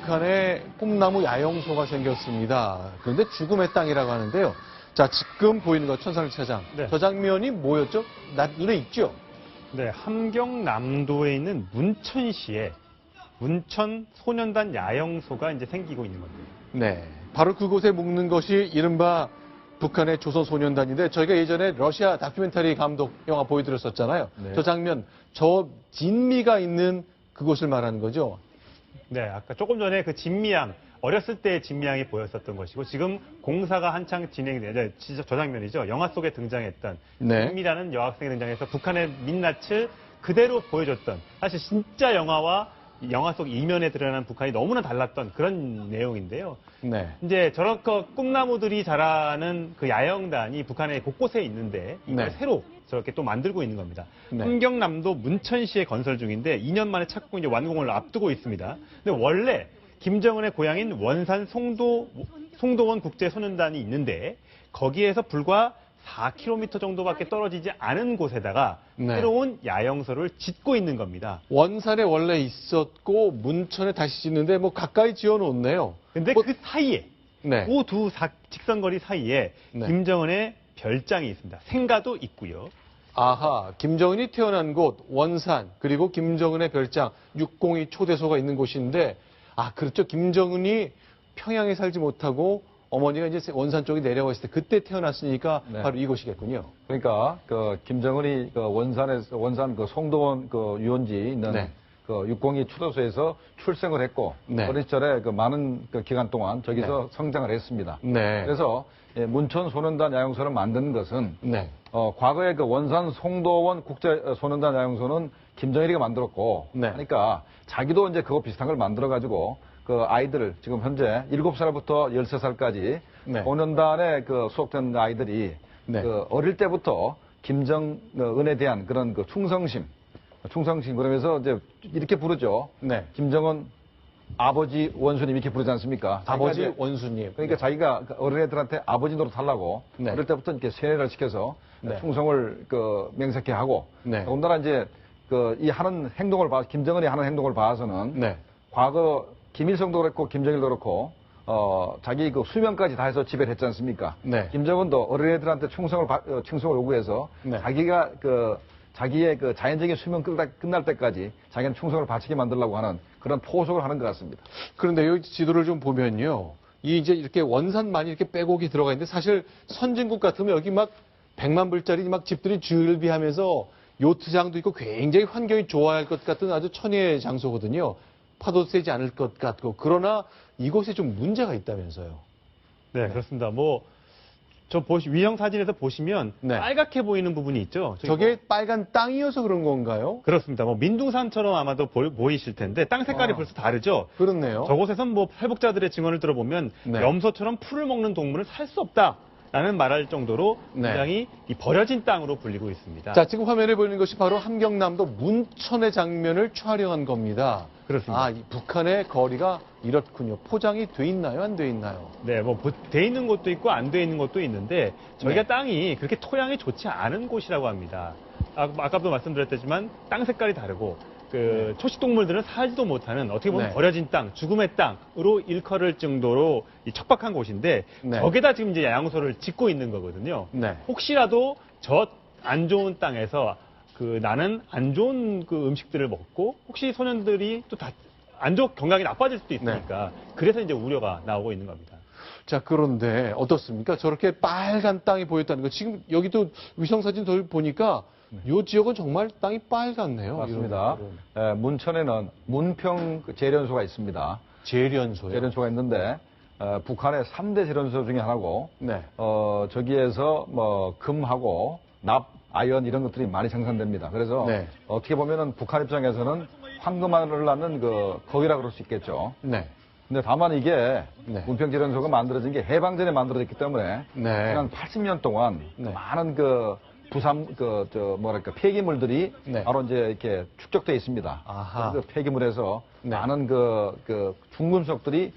북한에 꿈나무 야영소가 생겼습니다. 그런데 죽음의 땅이라고 하는데요. 자, 지금 보이는 것 천상일 차장. 네. 저 장면이 뭐였죠? 눈에 익죠? 네, 함경남도에 있는 문천시에 문천 소년단 야영소가 이제 생기고 있는 건데요. 네. 바로 그곳에 묵는 것이 이른바 북한의 조선소년단인데 저희가 예전에 러시아 다큐멘터리 감독 영화 보여드렸었잖아요. 네. 저 장면, 저 진미가 있는 그곳을 말하는 거죠. 네, 아까 조금 전에 그 진미양, 어렸을 때의 진미양이 보였었던 것이고 지금 공사가 한창 진행되는 저 장면이죠. 영화 속에 등장했던 네. 진미라는 여학생이 등장해서 북한의 민낯을 그대로 보여줬던 사실 진짜 영화와 영화 속 이면에 드러난 북한이 너무나 달랐던 그런 내용인데요. 네. 이제 저렇게 꿈나무들이 자라는 그 야영단이 북한의 곳곳에 있는데 이걸 네. 새로 저렇게 또 만들고 있는 겁니다. 네. 함경남도 문천시에 건설 중인데 2년 만에 착공 이제 완공을 앞두고 있습니다. 근데 원래 김정은의 고향인 원산 송도원 국제소년단이 있는데 거기에서 불과 4km 정도밖에 떨어지지 않은 곳에다가 네. 새로운 야영소를 짓고 있는 겁니다. 원산에 원래 있었고 문천에 다시 짓는데 뭐 가까이 지어놓네요. 근데 그 사이에 네. 그 두 직선거리 사이에 네. 김정은의 별장이 있습니다. 생가도 있고요. 아하, 김정은이 태어난 곳 원산 그리고 김정은의 별장 602 초대소가 있는 곳인데 아 그렇죠. 김정은이 평양에 살지 못하고 어머니가 이제 원산 쪽에 내려와 있을 때 그때 태어났으니까 네. 바로 이곳이겠군요. 그러니까 그 김정은이 그 원산 그 송도원 그 유원지 있는 네. 그 602 초도소에서 출생을 했고 네. 어린 시절에 그 많은 그 기간 동안 저기서 네. 성장을 했습니다. 네. 그래서 문천 소년단 야영소를 만든 것은 네. 과거에 그 원산 송도원 국제 소년단 야영소는 김정일이가 만들었고 네. 그러니까 자기도 이제 그거 비슷한 걸 만들어 가지고 그 아이들을 지금 현재 7살부터 13살까지 네. 소년단에 그 수속된 아이들이 네. 그 어릴 때부터 김정은에 대한 그런 그 충성심 그러면서 이제 이렇게 부르죠. 네. 김정은 아버지 원수님 이렇게 부르지 않습니까? 아버지 자기가 이제 원수님. 그러니까 자기가 어린애들한테 아버지 노릇 하려고 네. 어릴 때부터 이렇게 세뇌를 시켜서 네. 충성을 그 명색해 하고 네. 더군다나 이제 그 이 하는 행동을 김정은이 하는 행동을 봐서는 네. 과거 김일성도 그렇고 김정일도 그렇고 자기 그 수명까지 다해서 지배를 했지 않습니까? 네. 김정은도 어린애들한테 충성을 요구해서 네. 자기가 자기의 그 자연적인 수명 끝날 때까지 자기는 충성을 바치게 만들려고 하는 그런 포석을 하는 것 같습니다. 그런데 여기 지도를 좀 보면요. 이제 이렇게 원산만이 이렇게 빼곡이 들어가 있는데 사실 선진국 같으면 여기 막 100만 불짜리 막 집들이 줄비하면서 요트장도 있고 굉장히 환경이 좋아할 것 같은 아주 천혜의 장소거든요. 파도 세지 않을 것 같고 그러나 이곳에 좀 문제가 있다면서요. 네, 그렇습니다. 저 위성 사진에서 보시면 네. 빨갛게 보이는 부분이 있죠. 저게 빨간 땅이어서 그런 건가요? 그렇습니다. 민둥산처럼 아마도 보이실 텐데 땅 색깔이 벌써 다르죠. 그렇네요. 저곳에선 회복자들의 증언을 들어보면 네. 염소처럼 풀을 먹는 동물은 살 수 없다라는 말할 정도로 네. 굉장히 이 버려진 땅으로 불리고 있습니다. 자, 지금 화면에 보이는 것이 바로 함경남도 문천의 장면을 촬영한 겁니다. 그렇습니다. 아, 이 북한의 거리가 이렇군요. 포장이 돼 있나요? 안 돼 있나요? 네, 돼 있는 곳도 있고 안 돼 있는 곳도 있는데 저희가 네. 땅이 그렇게 토양이 좋지 않은 곳이라고 합니다. 아까도 말씀드렸지만 땅 색깔이 다르고 초식동물들은 살지도 못하는 어떻게 보면 네. 버려진 땅, 죽음의 땅으로 일컬을 정도로 이 척박한 곳인데 네. 저기다 지금 이제 야영소를 짓고 있는 거거든요. 네. 혹시라도 저 안 좋은 땅에서 나는 안 좋은 음식들을 먹고 혹시 소년들이 또 건강이 나빠질 수도 있으니까 그래서 이제 우려가 나오고 있는 겁니다. 자, 그런데 어떻습니까? 저렇게 빨간 땅이 보였다는 거. 지금 여기도 위성사진 보니까 이 지역은 정말 땅이 빨갛네요. 맞습니다. 문천에는 문평 재련소가 있습니다. 재련소요? 재련소가 있는데 북한의 3대 재련소 중에 하나고 네. 저기에서 금하고 납, 아연 이런 것들이 많이 생산됩니다. 그래서 네. 어떻게 보면은 북한 입장에서는 황금알을 낳는 거기라 그럴 수 있겠죠. 네. 근데 다만 이게 네. 문평 재련소가 만들어진 게 해방전에 만들어졌기 때문에 네. 지난 80년 동안 네. 많은 폐기물들이 네. 바로 이제 이렇게 축적되어 있습니다. 아하. 그 폐기물에서 네. 많은 중금속들이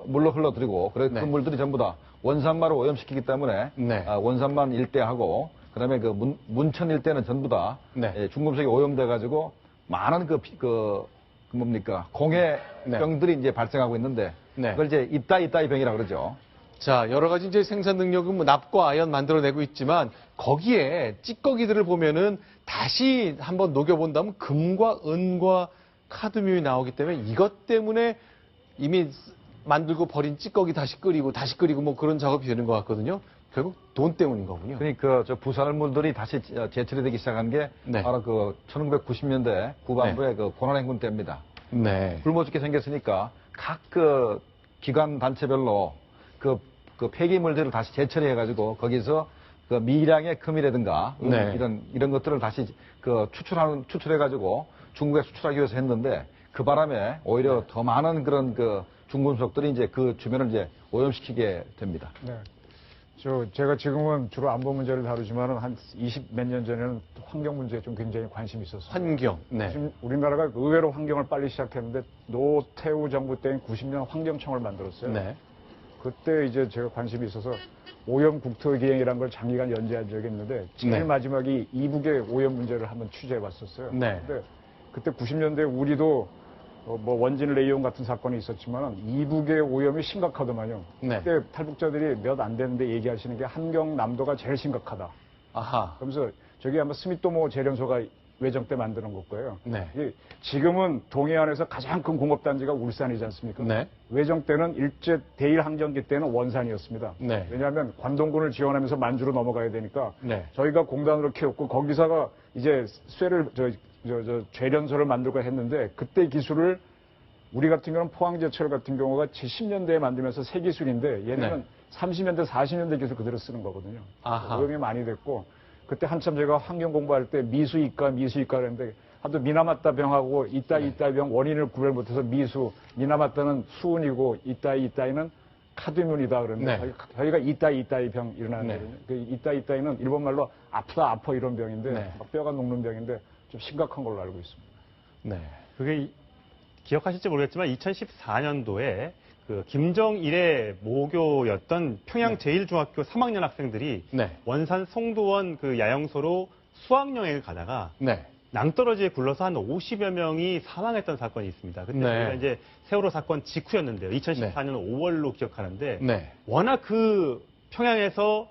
물로 흘러들이고 그래서 네. 그 물들이 전부 다 원산마로 오염시키기 때문에 네. 원산만 일대하고 그다음에 문천 일대는 전부 다 네. 중금속이 오염돼 가지고 많은 그 뭡니까 공해병들이 이제 발생하고 있는데 네. 그걸 이제 이따이 병이라 그러죠. 자, 여러 가지 이제 생산 능력은 뭐 납과 아연 만들어내고 있지만 거기에 찌꺼기들을 보면은 다시 한번 녹여본다면 금과 은과 카드뮴이 나오기 때문에 이것 때문에 이미 만들고 버린 찌꺼기 다시 끓이고 뭐 그런 작업이 되는 것 같거든요. 결국 돈 때문인 거군요. 그러니까 저 부산물들이 다시 제철이 되기 시작한 게 네. 바로 그 1990년대 후반부의 그 고난행군 때입니다. 네. 굶어 죽게 생겼으니까 각 그 기관 단체별로 그 폐기물들을 다시 재처리해가지고 거기서 그 미량의 금이라든가 네. 이런 것들을 다시 그 추출해가지고 중국에 수출하기 위해서 했는데 그 바람에 오히려 더 많은 그런 그 중금속들이 이제 그 주변을 이제 오염시키게 됩니다. 네. 제가 지금은 주로 안보 문제를 다루지만은 한 20 몇 년 전에는 환경 문제에 좀 굉장히 관심이 있었어요. 환경. 네. 지금 우리나라가 의외로 환경을 빨리 시작했는데 노태우 정부 때인 90년 환경청을 만들었어요. 네. 그때 이제 제가 관심이 있어서 오염 국토기행이라는 걸 장기간 연재한 적이 있는데 제일 네. 마지막이 이북의 오염 문제를 한번 취재해 봤었어요. 네. 근데 그때 90년대 우리도 뭐 원진 레이온 같은 사건이 있었지만 이북의 오염이 심각하더만요. 네. 그때 탈북자들이 몇 안 되는데 얘기하시는 게 한경남도가 제일 심각하다. 아하. 그러면서 저기 아마 스미토모 재련소가 외정 때 만드는 걸 거예요. 네. 이게 지금은 동해안에서 가장 큰 공업단지가 울산이지 않습니까? 네. 외정 때는 일제 대일 항전기 때는 원산이었습니다. 네. 왜냐하면 관동군을 지원하면서 만주로 넘어가야 되니까 네. 저희가 공단으로 키웠고 거기서가 이제 쇠를 재련소를 만들고 했는데 그때 기술을 우리 같은 경우는 포항제철 같은 경우가 70년대에 만들면서 새 기술인데 얘네는 네. 30년대, 40년대 기술 그대로 쓰는 거거든요. 아하. 오염이 많이 됐고 그때 한참 제가 환경 공부할 때 미수이과 그랬는데 하도 미나마따 병하고 이따이 병 원인을 구별 못해서 미나마따는 수은이고 이따이는 카드뮴이다 그러는데 네. 저희가 이따이 병 일어나는 네. 거거든요. 그 이따이는 일본말로 아파 이런 병인데 네. 막 뼈가 녹는 병인데 좀 심각한 걸로 알고 있습니다. 네. 그게 기억하실지 모르겠지만 2014년도에 그 김정일의 모교였던 평양 제1중학교 3학년 학생들이 네. 원산 송도원 그 야영소로 수학여행을 가다가 네. 낭떠러지에 굴러서 한 50여 명이 사망했던 사건이 있습니다. 그때 네. 저희가 이제 세월호 사건 직후였는데요. 2014년 5월로 기억하는데 네. 워낙 그 평양에서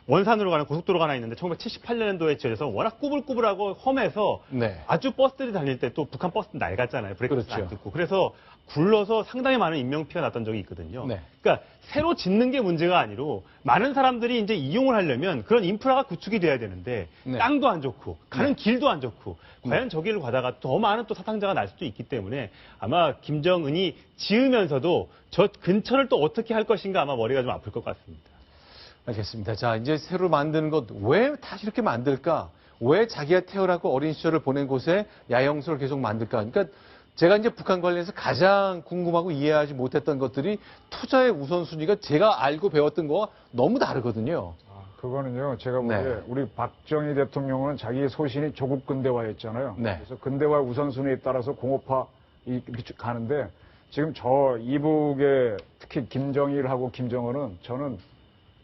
원산으로 가는 고속도로가 하나 있는데 1978년도에 지어져서 워낙 꾸불꾸불하고 험해서 네. 아주 버스들이 다닐 때 또 북한 버스는 낡았잖아요. 브레이크도 그렇죠. 안 듣고. 그래서 굴러서 상당히 많은 인명피해가 났던 적이 있거든요. 네. 그러니까 새로 짓는 게 문제가 아니로 많은 사람들이 이제 이용을 하려면 그런 인프라가 구축이 돼야 되는데 네. 땅도 안 좋고 가는 길도 안 좋고 과연 저 길을 가다가 더 많은 또 사상자가 날 수도 있기 때문에 아마 김정은이 지으면서도 저 근처를 또 어떻게 할 것인가 아마 머리가 좀 아플 것 같습니다. 알겠습니다. 자, 이제 새로 만드는 것, 왜 다시 이렇게 만들까? 왜 자기가 태어나고 어린 시절을 보낸 곳에 야영소를 계속 만들까? 그러니까 제가 이제 북한 관련해서 가장 궁금하고 이해하지 못했던 것들이 투자의 우선순위가 제가 알고 배웠던 거와 너무 다르거든요. 그거는요, 제가 보기에 네. 우리 박정희 대통령은 자기 소신이 조국 근대화였잖아요. 네. 그래서 근대화 우선순위에 따라서 공업화 이렇게 가는데 지금 저 이북의 특히 김정일하고 김정은은 저는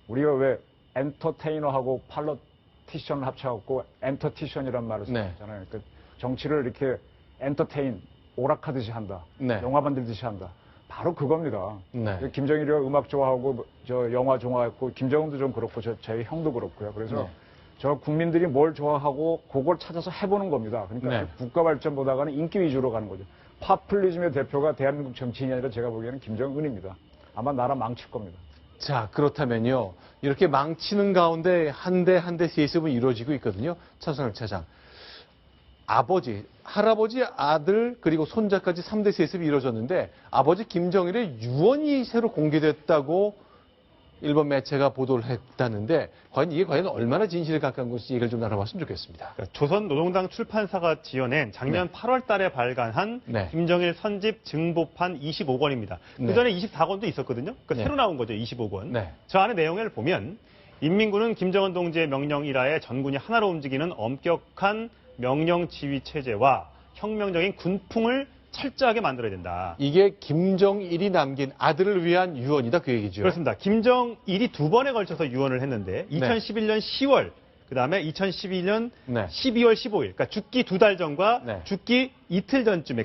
우리가 왜 엔터테이너하고 팔로티션을 합쳐갖고 엔터티션이란 말을 네. 쓰잖아요. 그러니까 정치를 이렇게 엔터테인, 오락하듯이 한다. 네. 영화 만들듯이 한다. 바로 그겁니다. 네. 김정일이가 음악 좋아하고 저 영화 좋아했고 김정은도 좀 그렇고 제 형도 그렇고요. 그래서 네. 저 국민들이 뭘 좋아하고 그걸 찾아서 해보는 겁니다. 그러니까 네. 국가 발전보다는 인기 위주로 가는 거죠. 파퓰리즘의 대표가 대한민국 정치인이 아니라 제가 보기에는 김정은입니다. 아마 나라 망칠 겁니다. 자, 그렇다면요. 이렇게 망치는 가운데 한 대 한 대 세습은 이루어지고 있거든요. 차선을 차장. 아버지, 할아버지, 아들, 그리고 손자까지 3대 세습이 이루어졌는데 아버지 김정일의 유언이 새로 공개됐다고 일본 매체가 보도를 했다는데 과연 이게 얼마나 진실에 가까운 것인지 얘기를 좀 나눠봤으면 좋겠습니다. 그러니까 조선노동당 출판사가 지어낸 작년 8월 달에 발간한 네. 김정일 선집 증보판 25권입니다. 네. 그 전에 24권도 있었거든요. 그러니까 네. 새로 나온 거죠, 25권. 네. 저 안에 내용을 보면 인민군은 김정은 동지의 명령 이하에 전군이 하나로 움직이는 엄격한 명령 지휘 체제와 혁명적인 군풍을 철저하게 만들어야 된다. 이게 김정일이 남긴 아들을 위한 유언이다 그 얘기죠. 그렇습니다. 김정일이 두 번에 걸쳐서 유언을 했는데 2011년 10월 그다음에 2012년 네. 12월 15일, 그러니까 죽기 2달 전과 네. 죽기 이틀 전쯤에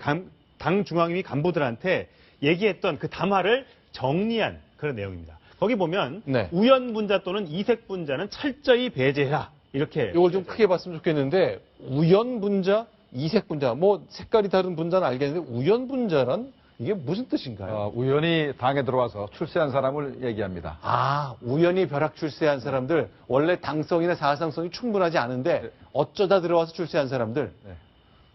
당 중앙위 간부들한테 얘기했던 그 담화를 정리한 그런 내용입니다. 거기 보면 네. 우연분자 또는 이색분자는 철저히 배제해라. 이렇게. 이걸 좀 크게 봤으면 좋겠는데 우연분자, 이색분자, 뭐 색깔이 다른 분자는 알겠는데 우연분자란 이게 무슨 뜻인가요? 우연히 당에 들어와서 출세한 사람을 얘기합니다. 아, 우연히 벼락 출세한 사람들, 원래 당성이나 사상성이 충분하지 않은데 어쩌다 들어와서 출세한 사람들. 네.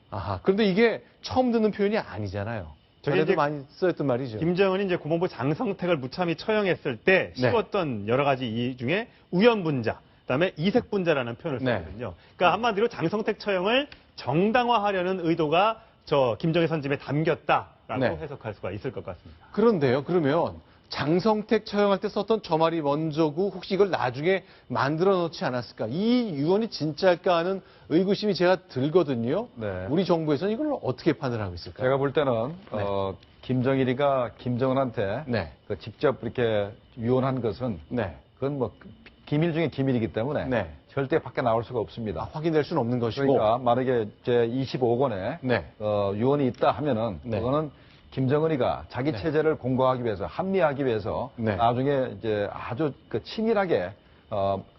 아하, 그런데 이게 처음 듣는 표현이 아니잖아요. 저게 전에도 이제 많이 쓰였던 말이죠. 김정은이 이제 고문부 장성택을 무참히 처형했을 때 네. 씌웠던 여러 가지 이 중에 우연분자, 그다음에 이색분자라는 표현을 네. 썼거든요. 그러니까 한마디로 장성택 처형을 정당화하려는 의도가 저 김정일 선집에 담겼다라고 네. 해석할 수가 있을 것 같습니다. 그런데요, 그러면 장성택 처형할 때 썼던 저 말이 먼저고 혹시 이걸 나중에 만들어 놓지 않았을까? 이 유언이 진짜일까 하는 의구심이 제가 들거든요. 네. 우리 정부에서는 이걸 어떻게 판단하고 있을까요? 제가 볼 때는 김정일이가 김정은한테 네. 직접 이렇게 유언한 것은 네. 그건 뭐 기밀 중에 기밀이기 때문에 네. 절대 밖에 나올 수가 없습니다. 확인될 수는 없는 것이고. 그러니까 만약에 제 25권에 네. 유언이 있다 하면은 네. 그거는 김정은이가 자기 체제를 공고하기 위해서 합리하기 위해서 네. 나중에 이제 아주 치밀하게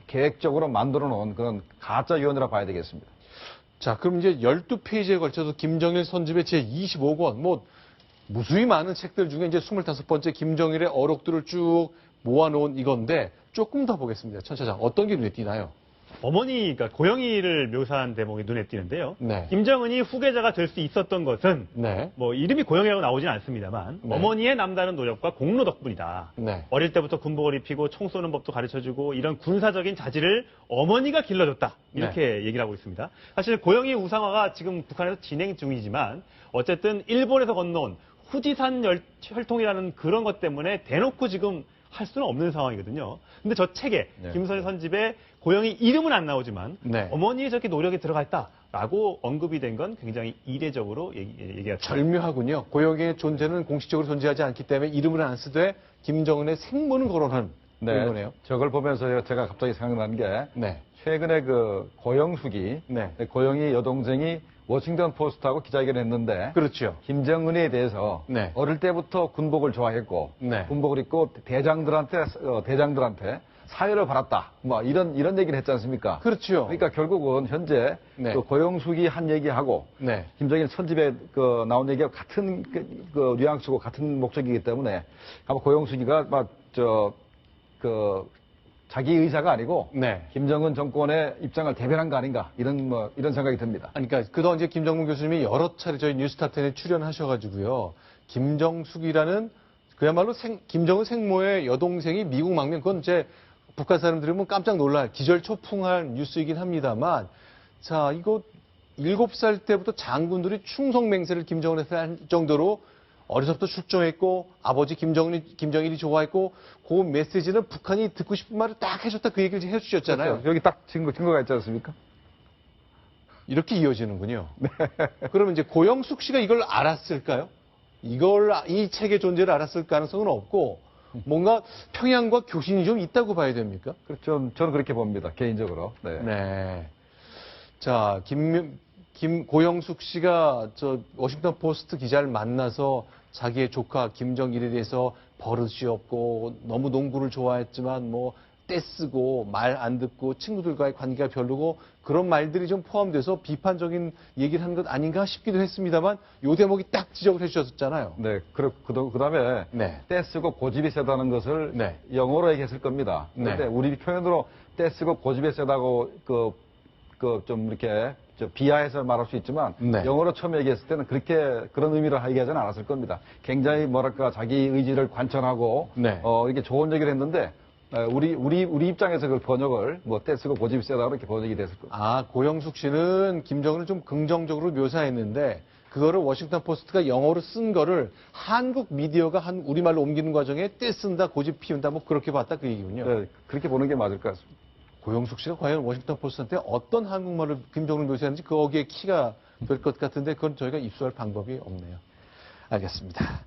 계획적으로 만들어 놓은 그런 가짜 유언이라고 봐야 되겠습니다. 자, 그럼 이제 12페이지에 걸쳐서 김정일 선집의 제25권, 뭐, 무수히 많은 책들 중에 이제 25번째 김정일의 어록들을 쭉 모아놓은 이건데, 조금 더 보겠습니다. 천 차장. 어떤 게 눈에 띄나요? 어머니가 고영희를 묘사한 대목이 눈에 띄는데요. 네. 김정은이 후계자가 될 수 있었던 것은 네. 뭐 이름이 고영희라고 나오진 않습니다만 네. 어머니의 남다른 노력과 공로 덕분이다. 네. 어릴 때부터 군복을 입히고 총 쏘는 법도 가르쳐주고 이런 군사적인 자질을 어머니가 길러줬다. 이렇게 얘기를 하고 있습니다. 사실 고영희 우상화가 지금 북한에서 진행 중이지만 어쨌든 일본에서 건너온 후지산 혈통이라는 그런 것 때문에 대놓고 지금 할 수는 없는 상황이거든요. 근데 저 책에 네. 김선일 선집에 고영희 이름은 안 나오지만 네. 어머니의 저렇게 노력이 들어가 있다라고 언급이 된 건 굉장히 이례적으로 얘기가 절묘하군요. 고영의 존재는 공식적으로 존재하지 않기 때문에 이름을 안 쓰되 김정은의 생모는 거론한 그런 거네요. 저걸 보면서 제가 갑자기 생각나는 게 네. 최근에 그 고영숙이 네. 고영희 여동생이 워싱턴 포스트하고 기자회견을 했는데 그렇죠. 김정은에 대해서 네. 어릴 때부터 군복을 좋아했고 네. 군복을 입고 대장들한테 사회를 받았다. 뭐 이런 얘기를 했지 않습니까? 그렇죠. 그러니까 결국은 현재 네. 그 고영숙이 한 얘기하고 네. 김정일 선집에 나온 얘기가 같은 그 뉘앙스고 같은 목적이기 때문에 아마 고영숙이가 자기 의사가 아니고 네. 김정은 정권의 입장을 대변한 거 아닌가 이런 생각이 듭니다. 아니, 그러니까 그동안 이제 김정문 교수님이 여러 차례 저희 뉴스타텐에 출연하셔가지고요. 김정숙이라는 그야말로 김정은 생모의 여동생이 미국 망명, 그건 이제 북한 사람들이 보면 깜짝 놀랄 기절초풍할 뉴스이긴 합니다만, 자, 이거 7살 때부터 장군들이 충성맹세를 김정은한테 할 정도로 어려서부터 출정했고 아버지 김정일이 좋아했고 그 메시지는 북한이 듣고 싶은 말을 딱 해줬다 그 얘기를 해주셨잖아요. 그렇죠. 여기 딱 증거가 있지 않습니까? 이렇게 이어지는군요. 그러면 이제 고영숙 씨가 이걸 알았을까요? 이 책의 존재를 알았을 가능성은 없고 뭔가 평양과 교신이 좀 있다고 봐야 됩니까? 그렇죠. 저는 그렇게 봅니다. 개인적으로. 네. 네. 자, 고영숙 씨가 저 워싱턴 포스트 기자를 만나서 자기의 조카 김정일에 대해서 버릇이 없고 너무 농구를 좋아했지만 뭐 떼쓰고 말 안 듣고 친구들과의 관계가 별로고 그런 말들이 좀 포함돼서 비판적인 얘기를 한 것 아닌가 싶기도 했습니다만 요 대목이 딱 지적을 해주셨잖아요. 네. 그다음에 네. 떼쓰고 고집이 세다는 것을 네. 영어로 얘기했을 겁니다. 그런데 네. 우리 표현으로 떼쓰고 고집이 세다고 좀 이렇게 비하해서 말할 수 있지만 네. 영어로 처음 얘기했을 때는 그런 의미로 얘기하지는 않았을 겁니다. 굉장히 자기 의지를 관철하고 네. 이렇게 좋은 얘기를 했는데 우리 입장에서 그 번역을 떼쓰고 고집이 세다고 이렇게 번역이 됐을 겁니다. 아, 고영숙 씨는 김정은을 좀 긍정적으로 묘사했는데 그거를 워싱턴 포스트가 영어로 쓴 거를 한국 미디어가 우리말로 옮기는 과정에 떼쓴다, 고집 피운다 뭐 그렇게 봤다 그 얘기군요. 네, 그렇게 보는 게 맞을 것 같습니다. 고영숙 씨가 과연 워싱턴 포스트한테 어떤 한국말을 김정은을 묘사했는지 거기에 키가 될 것 같은데 그건 저희가 입수할 방법이 없네요. 알겠습니다.